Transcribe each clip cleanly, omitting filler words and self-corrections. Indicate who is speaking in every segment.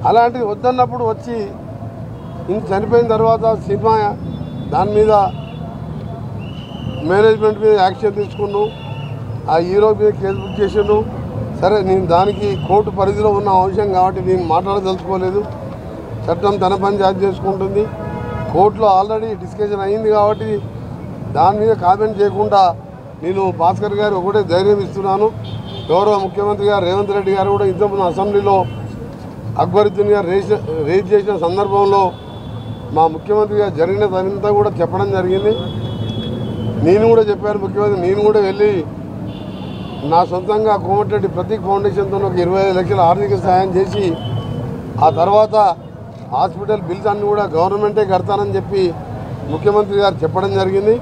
Speaker 1: అలాంటిది వద్దన్నప్పుడు వచ్చి ఇంక చనిపోయిన తర్వాత సినిమా దాని మీద మేనేజ్మెంట్ మీద యాక్షన్ తీసుకున్నాను, ఆ హీరో మీద కేసు బుక్ చేసాను. సరే, నేను దానికి కోర్టు పరిధిలో ఉన్న అంశం కాబట్టి నేను మాట్లాడదలుచుకోలేదు. చట్టం తన పని జారీ చేసుకుంటుంది. కోర్టులో ఆల్రెడీ డిస్కషన్ అయింది కాబట్టి దాని మీద కామెంట్ చేయకుండా నేను భాస్కర్ గారు ఒకటే ధైర్యం ఇస్తున్నాను. గౌరవ ముఖ్యమంత్రి గారు రేవంత్ రెడ్డి గారు కూడా ఇంతకుముందు అసెంబ్లీలో అక్బరుద్దీన్ గారు రేజ్ చేసిన సందర్భంలో మా ముఖ్యమంత్రి గారు జరిగినదంతా కూడా చెప్పడం జరిగింది. నేను కూడా చెప్పాను ముఖ్యమంత్రి, నేను కూడా వెళ్ళి నా సొంతంగా కోమటిరెడ్డి ప్రతీక్ ఫౌండేషన్తో ఒక 25 లక్షల ఆర్థిక సహాయం చేసి ఆ తర్వాత హాస్పిటల్ బిల్స్ అన్నీ కూడా గవర్నమెంటే కడతానని చెప్పి ముఖ్యమంత్రి గారు చెప్పడం జరిగింది.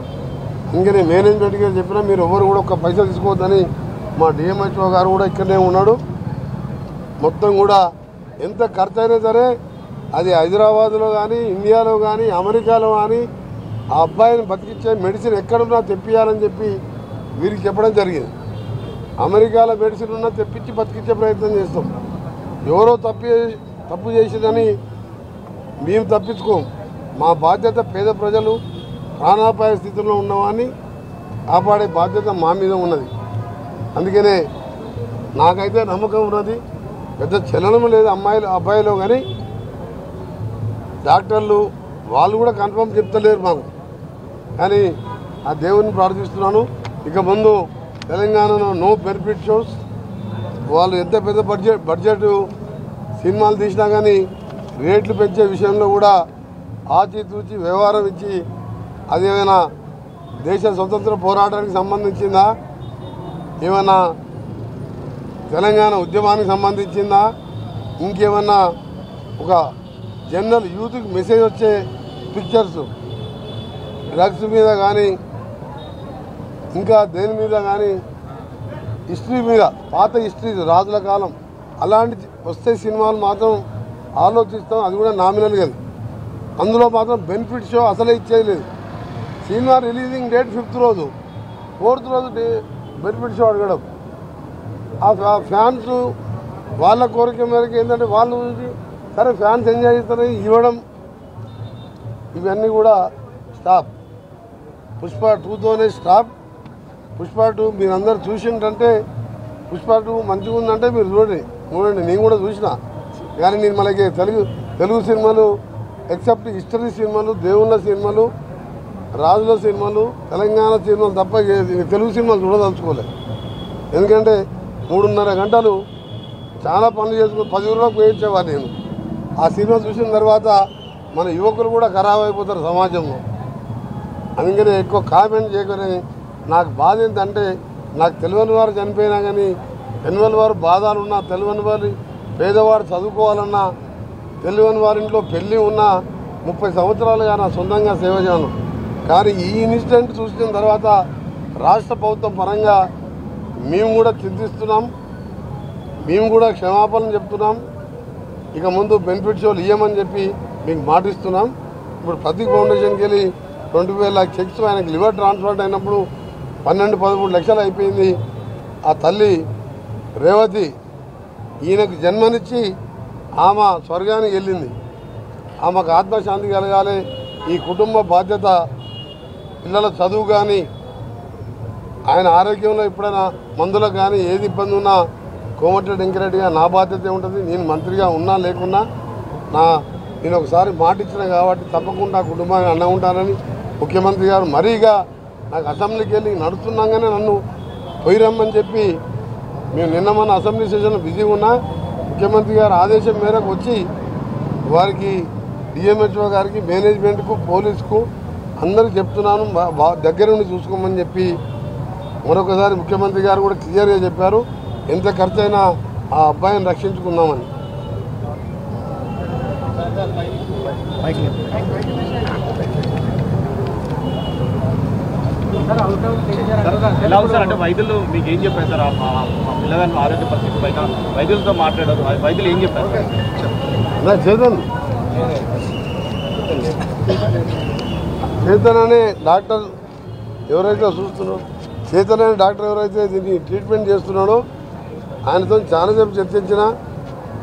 Speaker 1: ఇంకనే మేనేజ్మెంట్ గారు చెప్పినా మీరు ఎవరు కూడా ఒక్క పైసలు తీసుకోవద్దని మా డిఎంహెచ్ఓ గారు కూడా ఇక్కడనే ఉన్నాడు. మొత్తం కూడా ఎంత ఖర్చు అయినా సరే అది హైదరాబాద్లో కానీ ఇండియాలో కానీ అమెరికాలో కానీ ఆ అబ్బాయిని బతికించే మెడిసిన్ ఎక్కడున్నా తెప్పియాలని చెప్పి వీరికి చెప్పడం జరిగింది. అమెరికాలో మెడిసిన్ ఉన్నా తెప్పించి బతికించే ప్రయత్నం చేస్తాం. ఎవరో తప్పు చేసిందని మేము తప్పించుకోం. మా బాధ్యత పేద ప్రజలు ప్రాణాపాయ స్థితిలో ఉన్నవాన్ని కాపాడే బాధ్యత మా మీద ఉన్నది. అందుకనే నాకైతే నమ్మకం ఉన్నది. పెద్ద చలనం లేదు అబ్బాయిలో, కానీ డాక్టర్లు వాళ్ళు కూడా కన్ఫర్మ్ చెప్తలేరు మాకు. కానీ ఆ దేవుని ప్రార్థిస్తున్నాను. ఇక ముందు తెలంగాణలో నో బెనిఫిట్ షోస్. వాళ్ళు ఎంత పెద్ద బడ్జెట్ సినిమాలు తీసినా కానీ రేట్లు పెంచే విషయంలో కూడా ఆచితూచి వ్యవహారం ఇచ్చి అదేమైనా దేశ స్వతంత్ర పోరాటానికి సంబంధించిందా, ఏమైనా తెలంగాణ ఉద్యమానికి సంబంధించిందా, ఇంకేమన్నా ఒక జనరల్ యూత్కి మెసేజ్ వచ్చే పిక్చర్స్ డ్రగ్స్ మీద కానీ ఇంకా దేని మీద కానీ హిస్టరీ మీద పాత హిస్టరీ రాజుల కాలం అలాంటి వస్తే సినిమాలు మాత్రం ఆలోచిస్తాం. అది కూడా నామినల్ కదా. అందులో మాత్రం బెనిఫిట్ షో అసలే ఇచ్చేయలేదు. సినిమా రిలీజింగ్ డేట్ 5th రోజు, 4th రోజు బెనిఫిట్ షో అడగడం. ఆ ఫ్యాన్స్ వాళ్ళ కోరిక మేరకు ఏంటంటే వాళ్ళు సరే ఫ్యాన్స్ ఎంజాయ్ చేస్తారని ఇవ్వడం, ఇవన్నీ కూడా స్టాప్. పుష్ప 2తోనే స్టాప్. పుష్ప 2 మీరందరూ చూసిందంటే పుష్ప 2 మంచిగా ఉందంటే మీరు చూడండి. నేను కూడా చూసిన. కానీ నేను మనకి తెలుగు సినిమాలు ఎక్సెప్ట్ హిస్టరీ సినిమాలు, దేవుళ్ళ సినిమాలు, రాజుల సినిమాలు, తెలంగాణ సినిమాలు తప్ప తెలుగు సినిమాలు చూడదలుచుకోలేదు. ఎందుకంటే 3.5 గంటలు చాలా పనులు చేసుకుని 10 రూపాయలకు వేయించేవారు నేను. ఆ సినిమా చూసిన తర్వాత మన యువకులు కూడా ఖరాబ్ అయిపోతారు సమాజంలో. అందుకనే ఎక్కువ కామెంట్ చేయకొని నాకు బాధ ఏంటంటే నాకు తెలియని వారు చనిపోయినా కానీ తెలియని వారు బాధలున్నా, తెలియని వారి పేదవాడు చదువుకోవాలన్నా, తెలియని వారింట్లో పెళ్ళి ఉన్నా 30 సంవత్సరాలుగా నా సొంతంగా సేవ చేయను. కానీ ఈ ఇన్సిడెంట్ చూసిన తర్వాత రాష్ట్ర ప్రభుత్వం పరంగా మేము కూడా చింతిస్తున్నాం. మేము కూడా క్షమాపణలు చెప్తున్నాం. ఇక ముందు బెనిఫిట్ షోలు ఇవ్వమని చెప్పి మీకు మాటిస్తున్నాం. ఇప్పుడు ప్రతీక్ ఫౌండేషన్కి వెళ్ళి 20,000 చెక్స్ ఆయనకు లివర్ ట్రాన్స్ప్లాంట్ అయినప్పుడు 12-13 లక్షలు అయిపోయింది. ఆ తల్లి రేవతి ఈయనకు జన్మనిచ్చి ఆమె స్వర్గానికి వెళ్ళింది. ఆమెకు ఆత్మశాంతి కలగాలి. ఈ కుటుంబ బాధ్యత పిల్లల చదువు కానీ ఆయన ఆరోగ్యంలో ఎప్పుడైనా మందులకు కానీ ఏది ఇబ్బంది ఉన్నా కోమటిరెడ్డి వెంకరెడ్డిగా నా బాధ్యత ఉంటుంది. నేను మంత్రిగా ఉన్నా లేకున్నా నేను ఒకసారి మాట ఇచ్చిన కాబట్టి తప్పకుండా కుటుంబానికి అండగా ఉంటానని ముఖ్యమంత్రి గారు మరీగా నాకు అసెంబ్లీకి వెళ్ళి నడుస్తున్నాగానే నన్ను పోయిరమ్మని చెప్పి మేము నిన్న మన అసెంబ్లీ సెషన్లో బిజీగా ఉన్నా ముఖ్యమంత్రి గారు ఆదేశం మేరకు వచ్చి వారికి డిఎంహెచ్ఓ గారికి మేనేజ్మెంట్కు పోలీసుకు అందరికీ చెప్తున్నాను దగ్గర నుండి చూసుకోమని చెప్పి మరొకసారి ముఖ్యమంత్రి గారు కూడా క్లియర్గా చెప్పారు ఎంత ఖర్చైనా ఆ అబ్బాయిని రక్షించుకున్నామని.
Speaker 2: ఎలా ఉంది సార్? అంటే వైద్యులు మీకు ఏం చెప్పారు సార్? పిల్లగాని ఆరోగ్య పరిస్థితి పైన వైద్యులతో మాట్లాడారు. వైద్యులు ఏం చెప్పారు?
Speaker 1: చేతన్ అనే డాక్టర్ ఎవరైతే చూస్తున్నాడో, చేతన్ అనే డాక్టర్ ఎవరైతే దీన్ని ట్రీట్మెంట్ చేస్తున్నాడో ఆయనతో చాలాసేపు చర్చించిన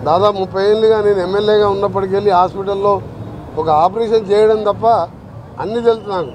Speaker 1: దాదాపు 30 ఏళ్ళుగా నేను ఎమ్మెల్యేగా ఉన్నప్పటికెళ్ళి హాస్పిటల్లో ఒక ఆపరేషన్ చేయడం తప్ప అన్నీ తెలుసు నాకు.